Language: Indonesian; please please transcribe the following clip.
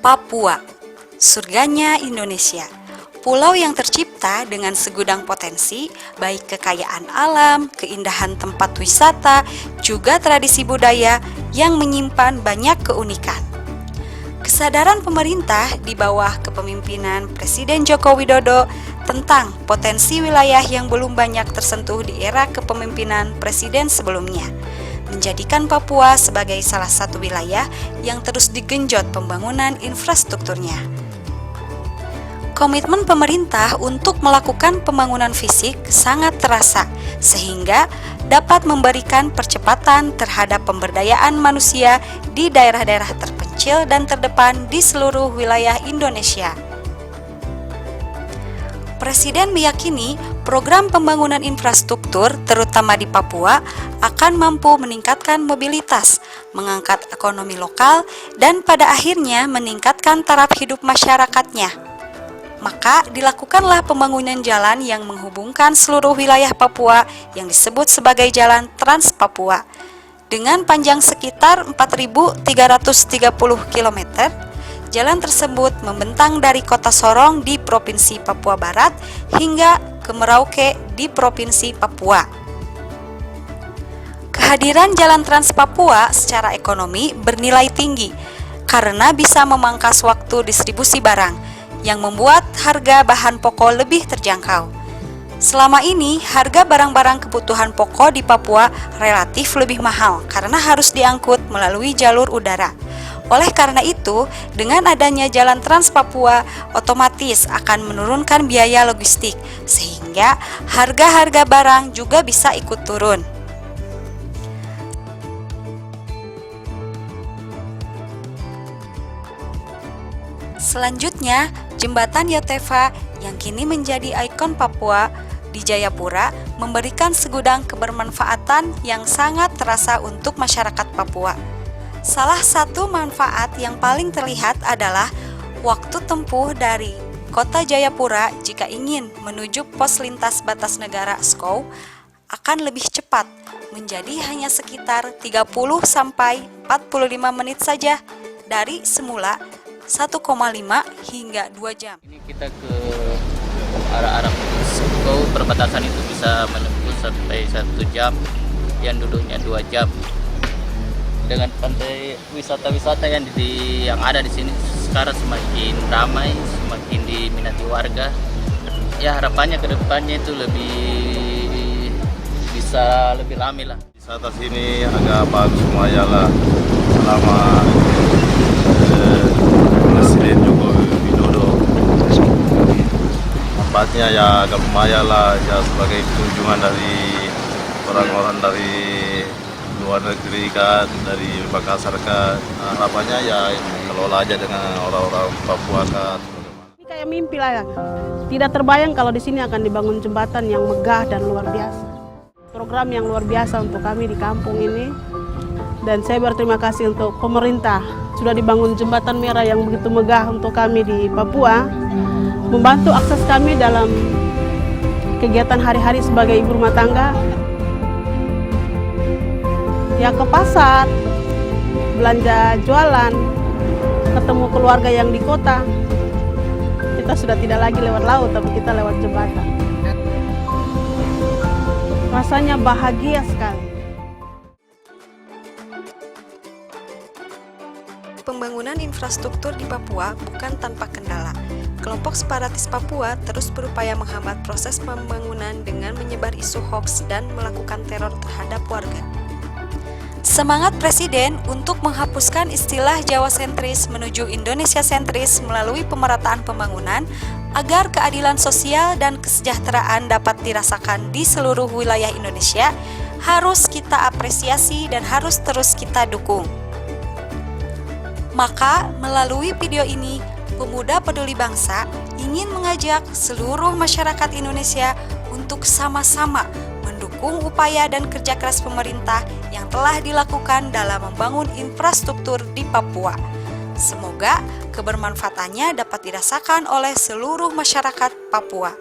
Papua, surganya Indonesia. Pulau yang tercipta dengan segudang potensi, baik kekayaan alam, keindahan tempat wisata, juga tradisi budaya yang menyimpan banyak keunikan. Kesadaran pemerintah di bawah kepemimpinan Presiden Joko Widodo tentang potensi wilayah yang belum banyak tersentuh di era kepemimpinan Presiden sebelumnya, menjadikan Papua sebagai salah satu wilayah yang terus digenjot pembangunan infrastrukturnya. Komitmen pemerintah untuk melakukan pembangunan fisik sangat terasa, sehingga dapat memberikan percepatan terhadap pemberdayaan manusia di daerah-daerah terpencil dan terdepan di seluruh wilayah Indonesia. Presiden meyakini program pembangunan infrastruktur, terutama di Papua, akan mampu meningkatkan mobilitas, mengangkat ekonomi lokal, dan pada akhirnya meningkatkan taraf hidup masyarakatnya. Maka dilakukanlah pembangunan jalan yang menghubungkan seluruh wilayah Papua yang disebut sebagai Jalan Trans Papua. Dengan panjang sekitar 4.330 km, jalan tersebut membentang dari kota Sorong di Provinsi Papua Barat hingga ke Merauke di Provinsi Papua. Kehadiran Jalan Trans Papua secara ekonomi bernilai tinggi karena bisa memangkas waktu distribusi barang, yang membuat harga bahan pokok lebih terjangkau. Selama ini, harga barang-barang kebutuhan pokok di Papua relatif lebih mahal karena harus diangkut melalui jalur udara. Oleh karena itu, dengan adanya Jalan Trans Papua, otomatis akan menurunkan biaya logistik, sehingga harga-harga barang juga bisa ikut turun. Selanjutnya, Jembatan Yotefa yang kini menjadi ikon Papua di Jayapura memberikan segudang kebermanfaatan yang sangat terasa untuk masyarakat Papua. Salah satu manfaat yang paling terlihat adalah waktu tempuh dari kota Jayapura jika ingin menuju pos lintas batas negara Skow akan lebih cepat, menjadi hanya sekitar 30 sampai 45 menit saja dari semula 1,5 hingga 2 jam. Ini kita ke arah-arah Skow, perbatasan itu bisa menempuh sampai 1 jam, yang duduknya 2 jam. Dengan pantai wisata-wisata yang ada di sini sekarang semakin ramai, semakin diminati warga. Ya harapannya ke depannya itu bisa lebih ramai lah. Wisata sini agak bagus lumayan lah selama Presiden Joko Widodo. Tempatnya ya agak lumayan lah ya, sebagai kunjungan dari orang-orang dari luar negeri kan, dari Makassar kan. Harapannya ya kelola aja dengan orang-orang Papua kan. Ini kayak mimpi lah ya. Tidak terbayang kalau di sini akan dibangun jembatan yang megah dan luar biasa. Program yang luar biasa untuk kami di kampung ini. Dan saya berterima kasih untuk pemerintah sudah dibangun jembatan merah yang begitu megah untuk kami di Papua, membantu akses kami dalam kegiatan hari-hari sebagai ibu rumah tangga. Ya ke pasar, belanja jualan, ketemu keluarga yang di kota. Kita sudah tidak lagi lewat laut, tapi kita lewat jembatan. Rasanya bahagia sekali. Pembangunan infrastruktur di Papua bukan tanpa kendala. Kelompok separatis Papua terus berupaya menghambat proses pembangunan dengan menyebar isu hoaks dan melakukan teror terhadap warga. Semangat Presiden untuk menghapuskan istilah Jawa sentris menuju Indonesia sentris melalui pemerataan pembangunan agar keadilan sosial dan kesejahteraan dapat dirasakan di seluruh wilayah Indonesia harus kita apresiasi dan harus terus kita dukung. Maka, melalui video ini, Pemuda Peduli Bangsa ingin mengajak seluruh masyarakat Indonesia untuk sama-sama mendukung upaya dan kerja keras pemerintah yang telah dilakukan dalam membangun infrastruktur di Papua. Semoga kebermanfaatannya dapat dirasakan oleh seluruh masyarakat Papua.